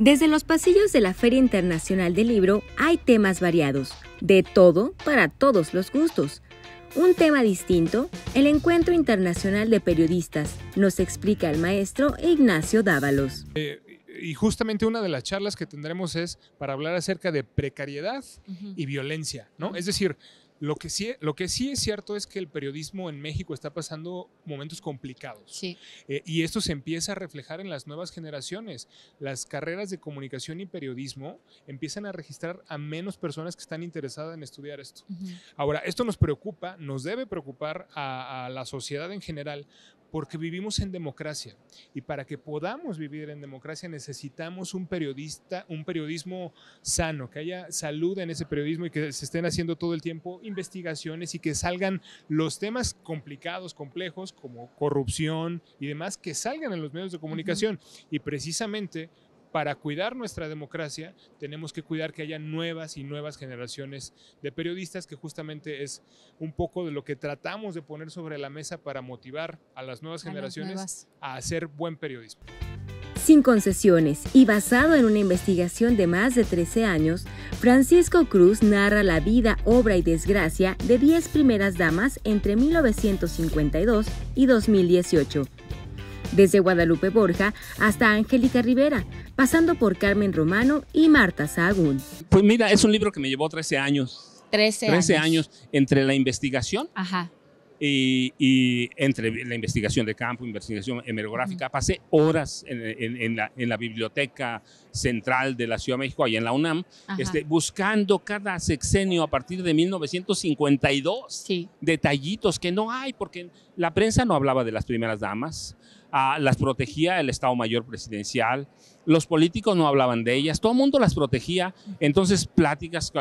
Desde los pasillos de la Feria Internacional del Libro hay temas variados, de todo para todos los gustos. Un tema distinto, el Encuentro Internacional de Periodistas, nos explica el maestro Ignacio Dávalos. Y justamente una de las charlas que tendremos es para hablar acerca de precariedad y violencia, ¿no? Es decir, lo que sí es cierto es que el periodismo en México está pasando momentos complicados. Sí. Y esto se empieza a reflejar en las nuevas generaciones. Las carreras de comunicación y periodismo empiezan a registrar a menos personas que están interesadas en estudiar esto. Ahora, esto nos preocupa, nos debe preocupar a la sociedad en general, porque vivimos en democracia y para que podamos vivir en democracia necesitamos un periodismo sano, que haya salud en ese periodismo y que se estén haciendo todo el tiempo investigaciones y que salgan los temas complicados, complejos, como corrupción y demás, que salgan en los medios de comunicación. Y precisamente para cuidar nuestra democracia, tenemos que cuidar que haya nuevas y nuevas generaciones de periodistas, que justamente es un poco de lo que tratamos de poner sobre la mesa para motivar a las nuevas generaciones a hacer buen periodismo. Sin concesiones y basado en una investigación de más de 13 años, Francisco Cruz narra la vida, obra y desgracia de 10 primeras damas entre 1952 y 2018. Desde Guadalupe Borja hasta Angélica Rivera, pasando por Carmen Romano y Marta Sahagún. Pues mira, es un libro que me llevó 13 años. 13 años entre la investigación Ajá. y entre la investigación de campo, investigación hemerográfica. Pasé horas en la biblioteca central de la Ciudad de México, ahí en la UNAM, buscando cada sexenio a partir de 1952. Detallitos que no hay, porque la prensa no hablaba de las primeras damas. Las protegía el Estado Mayor Presidencial, los políticos no hablaban de ellas, todo el mundo las protegía, entonces pláticas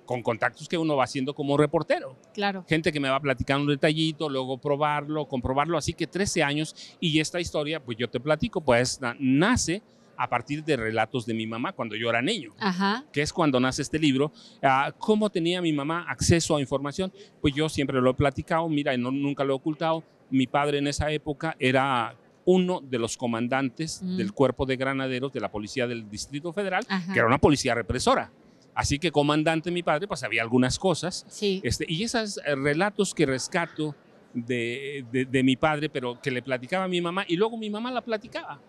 con contactos que uno va haciendo como reportero. Claro. Gente que me va platicando un detallito, luego comprobarlo, así que 13 años y esta historia, pues yo te platico, pues nace a partir de relatos de mi mamá cuando yo era niño, que es cuando nace este libro. ¿Cómo tenía mi mamá acceso a información? Pues yo siempre lo he platicado, mira, nunca lo he ocultado. Mi padre en esa época era uno de los comandantes del cuerpo de granaderos de la policía del Distrito Federal, que era una policía represora. Así que comandante mi padre, pues sabía algunas cosas. Y esos relatos que rescato de mi padre, pero que le platicaba a mi mamá y luego mi mamá la platicaba.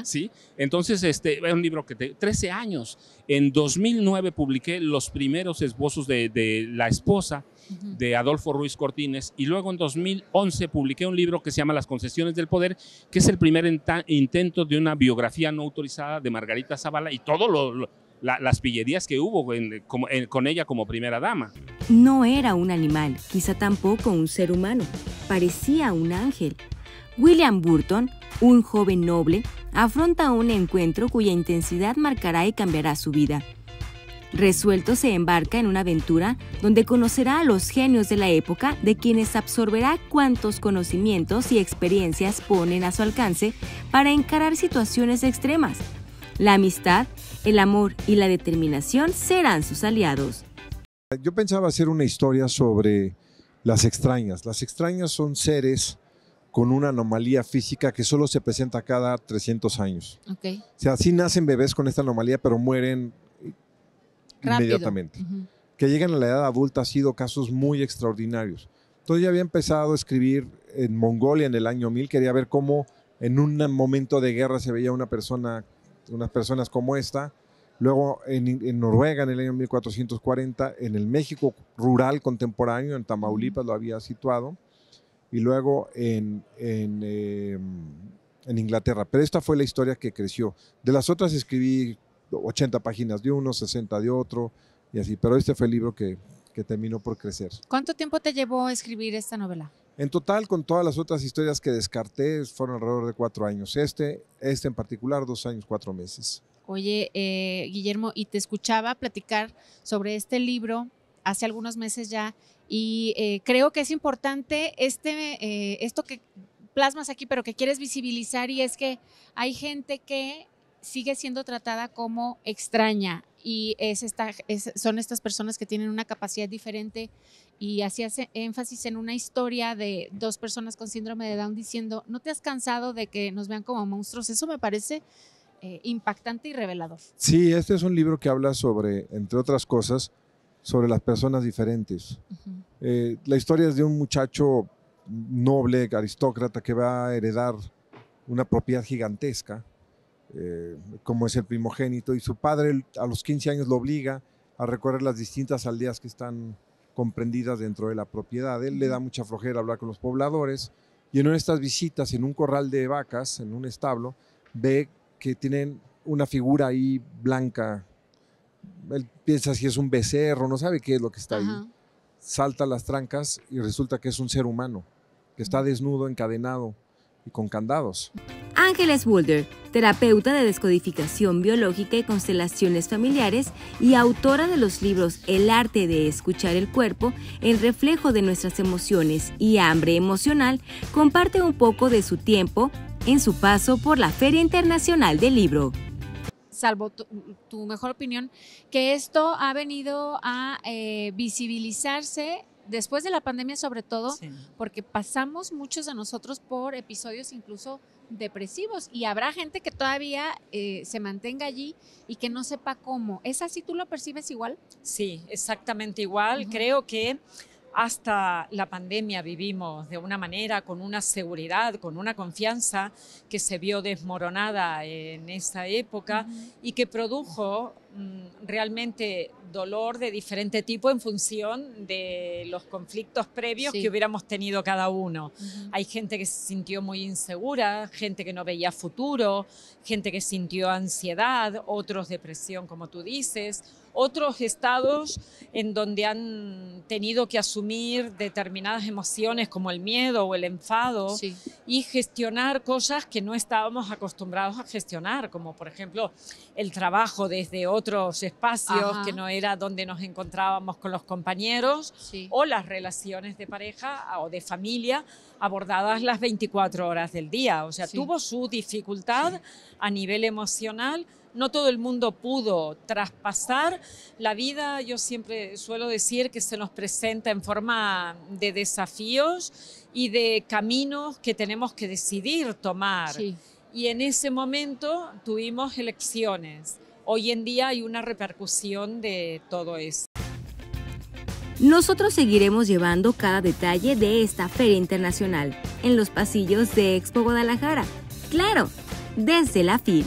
¿Sí? Entonces, es un libro que 13 años. En 2009 publiqué los primeros esbozos de La esposa de Adolfo Ruiz Cortines y luego en 2011 publiqué un libro que se llama Las concesiones del poder, que es el primer intento de una biografía no autorizada de Margarita Zavala y todo las pillerías que hubo con ella como primera dama. No era un animal, quizá tampoco un ser humano. Parecía un ángel. William Burton, un joven noble, afronta un encuentro cuya intensidad marcará y cambiará su vida. Resuelto se embarca en una aventura donde conocerá a los genios de la época, de quienes absorberá cuantos conocimientos y experiencias ponen a su alcance para encarar situaciones extremas. La amistad, el amor y la determinación serán sus aliados. Yo pensaba hacer una historia sobre las extrañas. Las extrañas son seres con una anomalía física que solo se presenta cada 300 años. O sea, sí nacen bebés con esta anomalía, pero mueren inmediatamente. Que llegan a la edad adulta ha sido casos muy extraordinarios. Entonces ya había empezado a escribir en Mongolia en el año 1000, quería ver cómo en un momento de guerra se veía unas personas como esta. Luego en Noruega en el año 1440, en el México rural contemporáneo, en Tamaulipas lo había situado, y luego en Inglaterra. Pero esta fue la historia que creció. De las otras escribí 80 páginas de uno, 60 de otro, y así. Pero este fue el libro que terminó por crecer. ¿Cuánto tiempo te llevó escribir esta novela? En total, con todas las otras historias que descarté, fueron alrededor de 4 años. Este en particular, 2 años, 4 meses. Oye, Guillermo, y te escuchaba platicar sobre este libro hace algunos meses ya, y creo que es importante esto que plasmas aquí, pero que quieres visibilizar, y es que hay gente que sigue siendo tratada como extraña, y son estas personas que tienen una capacidad diferente, y hacías énfasis en una historia de 2 personas con síndrome de Down diciendo, ¿no te has cansado de que nos vean como monstruos? Eso me parece impactante y revelador. Sí, este es un libro que habla sobre, entre otras cosas, sobre las personas diferentes. La historia es de un muchacho noble, aristócrata, que va a heredar una propiedad gigantesca, como es el primogénito, y su padre a los 15 años lo obliga a recorrer las distintas aldeas que están comprendidas dentro de la propiedad. Él le da mucha flojera hablar con los pobladores, y en una de estas visitas, en un corral de vacas, en un establo, ve que tienen una figura ahí blanca. Él piensa si es un becerro, no sabe qué es lo que está ahí. Salta las trancas y resulta que es un ser humano, que está desnudo, encadenado y con candados. Ángeles Boulder, terapeuta de descodificación biológica y constelaciones familiares y autora de los libros El arte de escuchar el cuerpo, El reflejo de nuestras emociones y Hambre emocional, comparte un poco de su tiempo en su paso por la Feria Internacional del Libro. Salvo tu mejor opinión, que esto ha venido a visibilizarse después de la pandemia, sobre todo, sí, porque pasamos muchos de nosotros por episodios incluso depresivos, y habrá gente que todavía se mantenga allí y que no sepa cómo. ¿Es así? ¿Tú lo percibes igual? Sí, exactamente igual. Creo que hasta la pandemia vivimos de una manera, con una seguridad, con una confianza que se vio desmoronada en esa época y que produjo realmente dolor de diferente tipo en función de los conflictos previos que hubiéramos tenido cada uno. Hay gente que se sintió muy insegura, gente que no veía futuro, gente que sintió ansiedad, otros depresión, como tú dices, otros estados en donde han tenido que asumir determinadas emociones como el miedo o el enfado y gestionar cosas que no estábamos acostumbrados a gestionar, como por ejemplo el trabajo desde otros espacios que no era donde nos encontrábamos con los compañeros o las relaciones de pareja o de familia abordadas las 24 horas del día. O sea, tuvo su dificultad a nivel emocional. No todo el mundo pudo traspasar. La vida, yo siempre suelo decir que se nos presenta en forma de desafíos y de caminos que tenemos que decidir tomar. Y en ese momento tuvimos elecciones. Hoy en día hay una repercusión de todo eso. Nosotros seguiremos llevando cada detalle de esta Feria Internacional en los pasillos de Expo Guadalajara. Claro, desde la FIL.